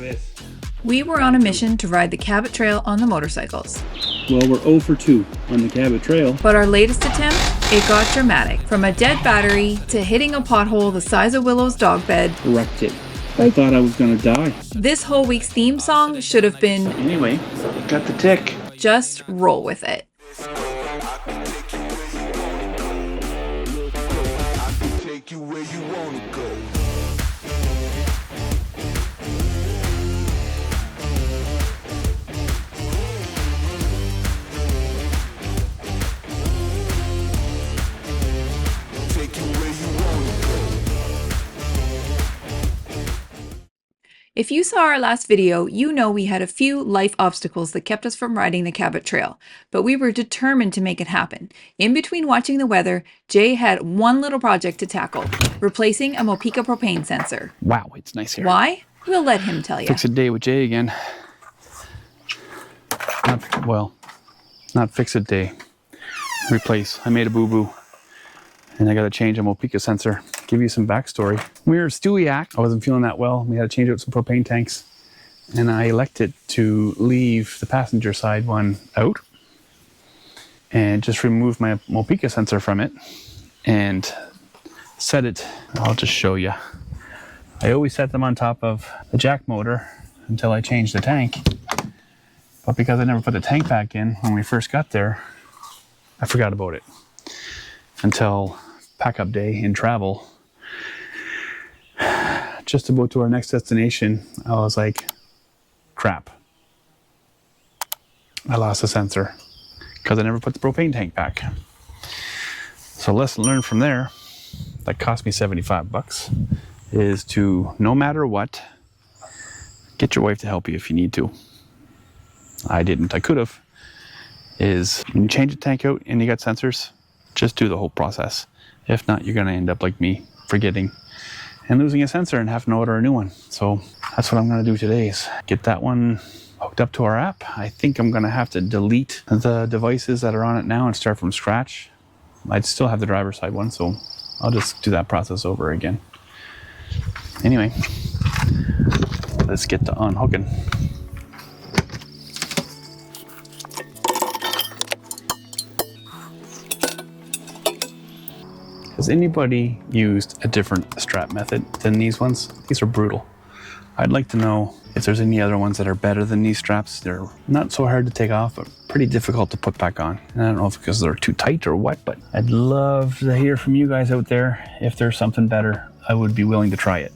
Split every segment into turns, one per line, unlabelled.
at this.
We were on a mission to ride the Cabot Trail on the motorcycles.
Well, we're 0 for 2 on the Cabot Trail.
But our latest attempt, it got dramatic. From a dead battery to hitting a pothole the size of Willow's dog bed.
Wrecked it. I thought I was gonna die.
This whole week's theme song should have been...
Anyway, got the tick.
Just roll with it. If you saw our last video, you know we had a few life obstacles that kept us from riding the Cabot Trail, but we were determined to make it happen. In between watching the weather, Jay had one little project to tackle, replacing a Mopica propane sensor.
Wow, it's nice here.
Why? We'll let him tell you.
Fix a day with Jay again. Not fix a day. Replace. I made a boo-boo. And I got to change a Mopica sensor. Give you some backstory. We were Stewiac. I wasn't feeling that well. We had to change out some propane tanks. And I elected to leave the passenger side one out and just remove my Mopica sensor from it and set it. I'll just show you. I always set them on top of the jack motor until I changed the tank. But because I never put the tank back in when we first got there, I forgot about it until pack-up day in travel. Just about to our next destination, I was like, crap. I lost the sensor because I never put the propane tank back. So lesson learned from there, that cost me 75 bucks, is to, no matter what, get your wife to help you if you need to. I didn't, I could have. Is when you change the tank out and you got sensors, just do the whole process. If not, you're gonna end up like me, forgetting and losing a sensor and having to order a new one. So that's what I'm gonna do today, is get that one hooked up to our app. I think I'm gonna have to delete the devices that are on it now and start from scratch. I'd still have the driver's side one, so I'll just do that process over again. Anyway, let's get to unhooking. Has anybody used a different strap method than these ones? These are brutal. I'd like to know if there's any other ones that are better than these straps. They're not so hard to take off, but pretty difficult to put back on. And I don't know if it's because they're too tight or what, but I'd love to hear from you guys out there. If there's something better, I would be willing to try it.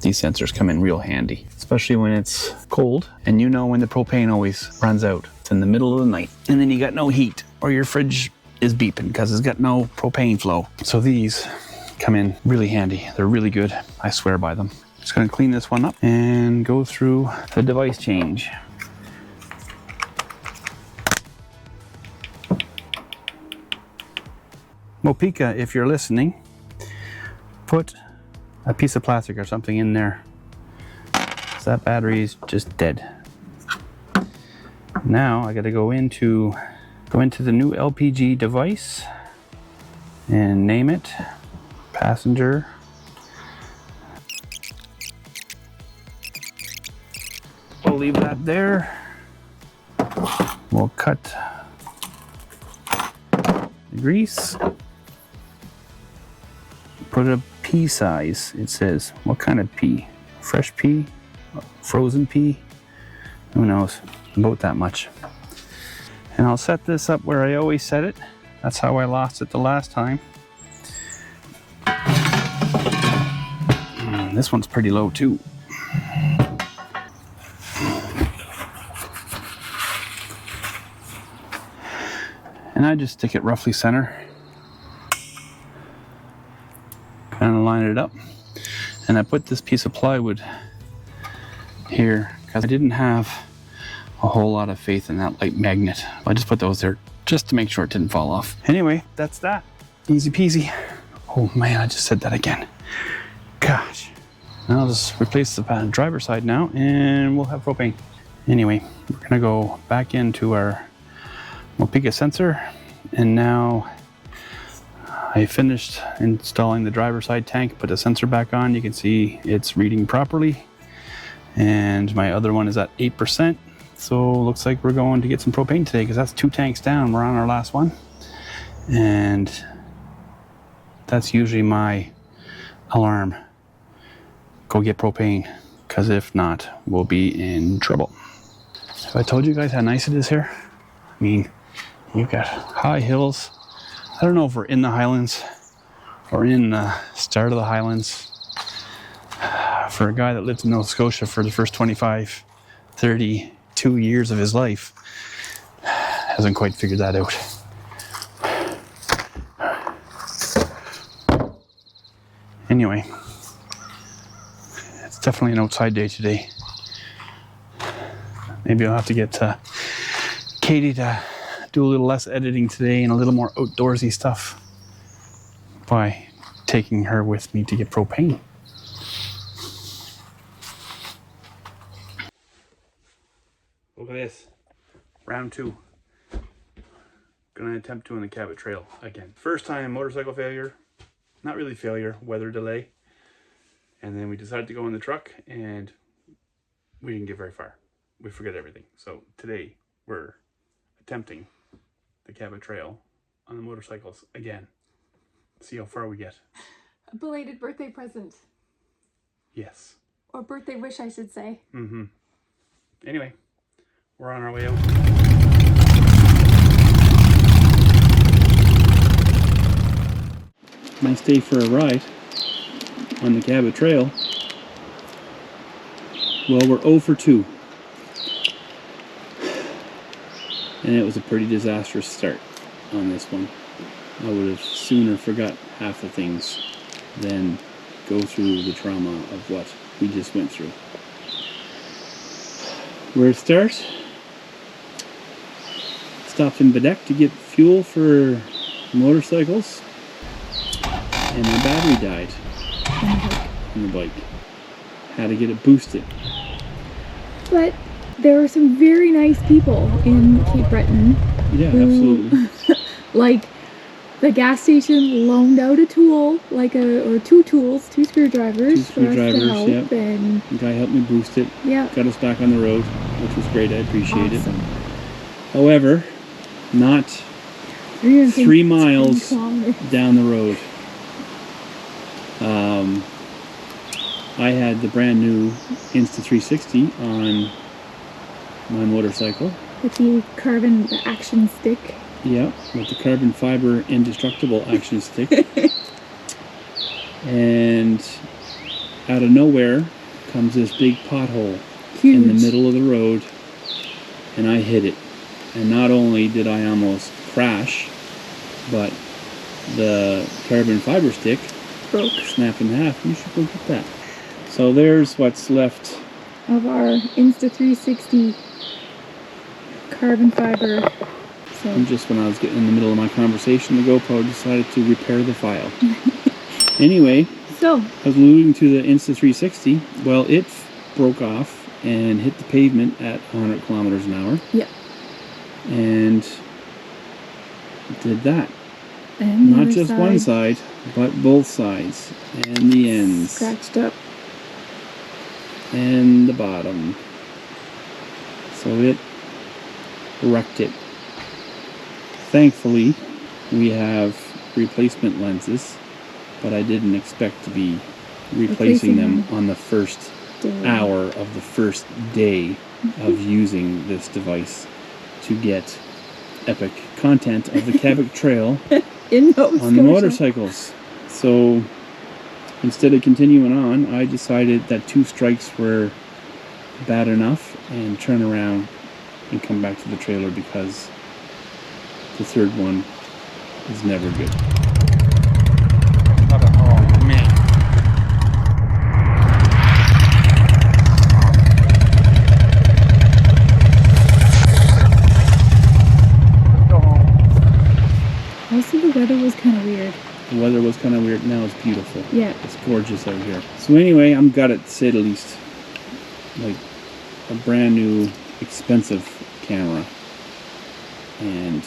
These sensors come in real handy, especially when it's cold and you know when the propane always runs out. It's in the middle of the night and then you got no heat, or your fridge is beeping because it's got no propane flow. So these come in really handy. They're really good. I swear by them. Just gonna clean this one up and go through the device change. Mopica, if you're listening, put a piece of plastic or something in there. So that battery is just dead. Now I gotta go into the new LPG device and name it passenger. We'll leave that there. We'll cut the grease. Put a pea size, it says. What kind of pea? Fresh pea? Frozen pea? Who knows? About that much. And I'll set this up where I always set it. That's how I lost it the last time. This one's pretty low too. And I just stick it roughly center. Kind of line it up. And I put this piece of plywood here because I didn't have a whole lot of faith in that light magnet. I just put those there just to make sure it didn't fall off. Anyway, that's that. Easy peasy. Oh man, I just said that again. Gosh. Now I'll just replace the driver's side now and we'll have propane. Anyway, we're gonna go back into our Mopica sensor, and now I finished installing the driver's side tank, put the sensor back on. You can see it's reading properly. And my other one is at 8%. So looks like we're going to get some propane today because that's 2 tanks down. We're on our last one. And that's usually my alarm. Go get propane, because if not, we'll be in trouble. Have I told you guys how nice it is here? I mean, you've got high hills. I don't know if we're in the Highlands or in the start of the Highlands. For a guy that lived in Nova Scotia for the first 25, 32 years of his life, hasn't quite figured that out. Anyway, it's definitely an outside day today. Maybe I'll have to get Katie to do a little less editing today and a little more outdoorsy stuff by taking her with me to get propane. Look at this. Round 2. Gonna attempt to on the Cabot Trail again. First time motorcycle failure. Not really failure, weather delay. And then we decided to go in the truck and we didn't get very far. We forget everything. So today we're attempting the Cabot Trail on the motorcycles again. See how far we get.
A belated birthday present.
Yes.
Or birthday wish, I should say.
Mm-hmm. Anyway, we're on our way out. Nice day for a ride on the Cabot Trail. Well, we're 0 for 2. And it was a pretty disastrous start on this one. I would have sooner forgot half the things than go through the trauma of what we just went through. Where to start? Stopped in Bedeck to get fuel for motorcycles. And my battery died on the bike. Had to get it boosted.
But there were some very nice people in Cape Breton.
Yeah,
who,
absolutely.
Like, the gas station loaned out a tool, or 2 tools, 2 screwdrivers for us to help.
Yep.
And
The guy helped me boost it.
yeah,
Got us back on the road, which was great. I appreciate
awesome.
it. However, not
3
miles
kilometers.
down the road. I had the brand new Insta360 on my motorcycle.
With the carbon action stick.
Yeah, with the carbon fiber indestructible action stick. And out of nowhere comes this big pothole
Huge.
in the middle of the road, and I hit it. And not only did I almost crash, but the carbon fiber stick
Broke.
snapped in half. You should go get that. So there's what's left
Of our Insta360 carbon fiber. So
And just when I was getting in the middle of my conversation, the GoPro decided to repair the file. Anyway,
So,
I was alluding to the Insta360. Well, it broke off and hit the pavement at 100 kilometers an hour.
yeah.
And did that.
And the
Not
other
just
side,
one side, but both sides. And the ends.
scratched up.
And the bottom. So it wrecked it. Thankfully, we have replacement lenses, but I didn't expect to be replacing them on the first hour of the first day of using this device to get epic content of the Cabot Trail
In Nova
on the
Scotia.
motorcycles. So instead of continuing on, I decided that 2 strikes were bad enough and turn around and come back to the trailer because the 3rd one is never good. Oh man.
Also, the weather was kind of weird.
The weather was kind of weird. Now it's beautiful.
Yeah.
It's gorgeous out here. So anyway, I'm gutted to say the least. Like a brand new, expensive camera. And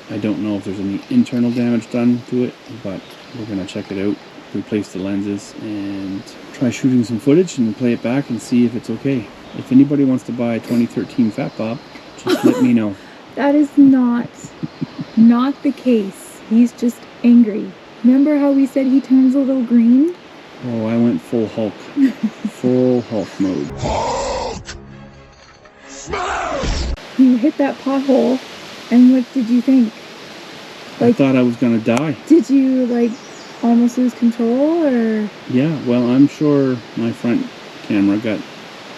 I don't know if there's any internal damage done to it, but we're going to check it out. replace the lenses, and try shooting some footage and play it back and see if it's okay. If anybody wants to buy a 2013 Fat Bob, just let me know.
That is not the case. He's just angry. Remember how we said he turns a little green?
Oh, I went full Hulk. Full Hulk mode.
Hulk! Smash!
You hit that pothole, and what did you think?
I thought I was gonna die.
Did you like almost lose control, or?
Yeah, well, I'm sure my front camera got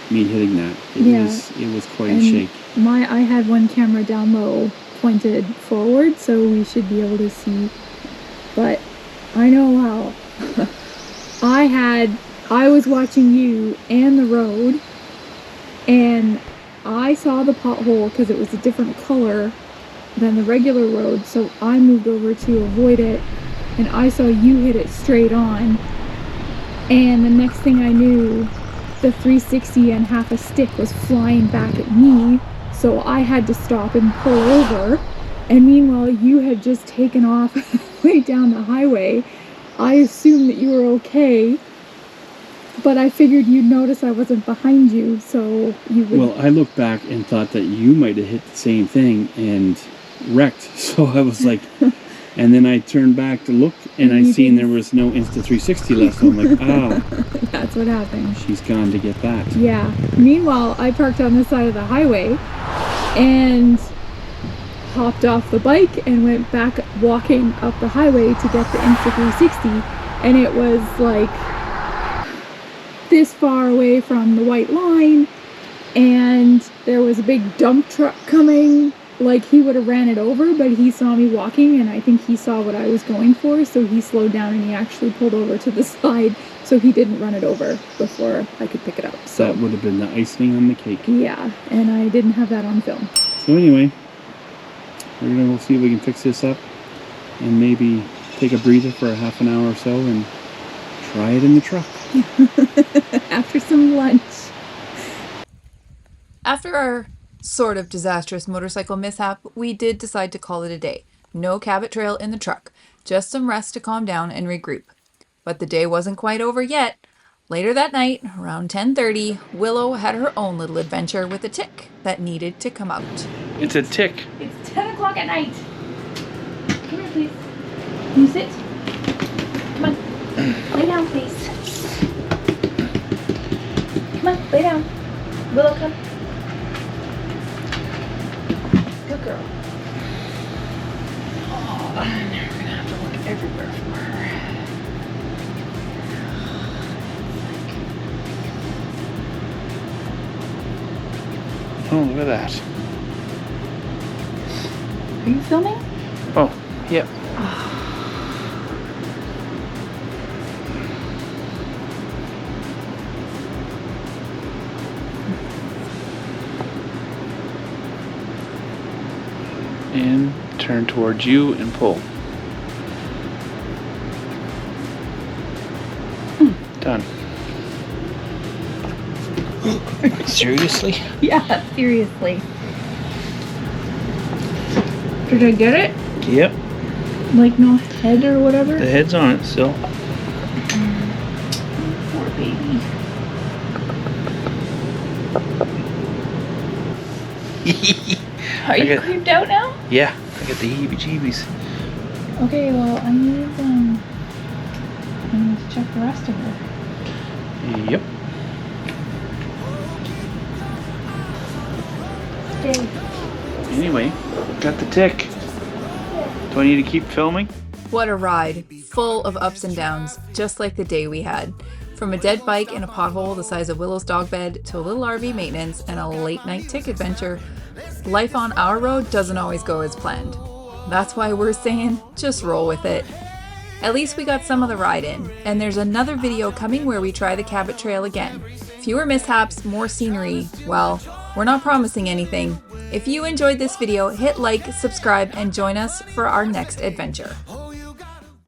me hitting that. It was quite a shake.
I had one camera down low pointed forward, so we should be able to see. But I know how. I was watching you and the road, and I saw the pothole because it was a different color than the regular road, so I moved over to avoid it, and I saw you hit it straight on, and the next thing I knew, the 360 and half a stick was flying back at me, so I had to stop and pull over, and meanwhile you had just taken off way down the highway. I assumed that you were okay, but I figured you'd notice I wasn't behind you, so you would...
Well, I looked back and thought that you might have hit the same thing and wrecked, so I was like... And then I turned back to look, and I seen there was no Insta360 left, so I'm like, oh.
That's what happened.
She's gone to get that.
Yeah. Meanwhile, I parked on the side of the highway, and hopped off the bike and went back walking up the highway to get the Insta360, and it was like this far away from the white line, and there was a big dump truck coming. Like, he would have ran it over, but he saw me walking, and I think he saw what I was going for, so he slowed down and he actually pulled over to the side, so he didn't run it over before I could pick it up. So
that would have been the icing on the cake.
Yeah, and I didn't have that on film.
So anyway, we're gonna go see if we can fix this up and maybe take a breather for a half an hour or so and try it in the truck.
After some lunch.
After our sort of disastrous motorcycle mishap, we did decide to call it a day. No Cabot Trail in the truck, just some rest to calm down and regroup. But the day wasn't quite over yet. Later that night, around 10:30, Willow had her own little adventure with a tick that needed to come out.
It's a tick.
It's 10 o'clock at night. Come here, please. Can you sit? Come on. Lay down, please. Come on, lay down. Willow, come. Good girl. Oh, now we're gonna have to look everywhere for her.
Oh, look at that.
Are you filming?
Oh, yep. And turn towards you and pull. Done. Seriously?
Yeah, seriously. Did I get it?
Yep.
Like no head or whatever?
The head's on it still.
Poor baby. Are you creeped out now?
Yeah, I get the heebie-jeebies.
Okay, well, I need to check the rest of her.
Yep.
Stay.
Anyway, got the tick. Do I need to keep filming?
What a ride, full of ups and downs, just like the day we had. From a dead bike in a pothole the size of Willow's dog bed to a little RV maintenance and a late night tick adventure, life on our road doesn't always go as planned. That's why we're saying, just roll with it. At least we got some of the ride in, and there's another video coming where we try the Cabot Trail again. Fewer mishaps, more scenery. Well, we're not promising anything. If you enjoyed this video, hit like, subscribe, and join us for our next adventure.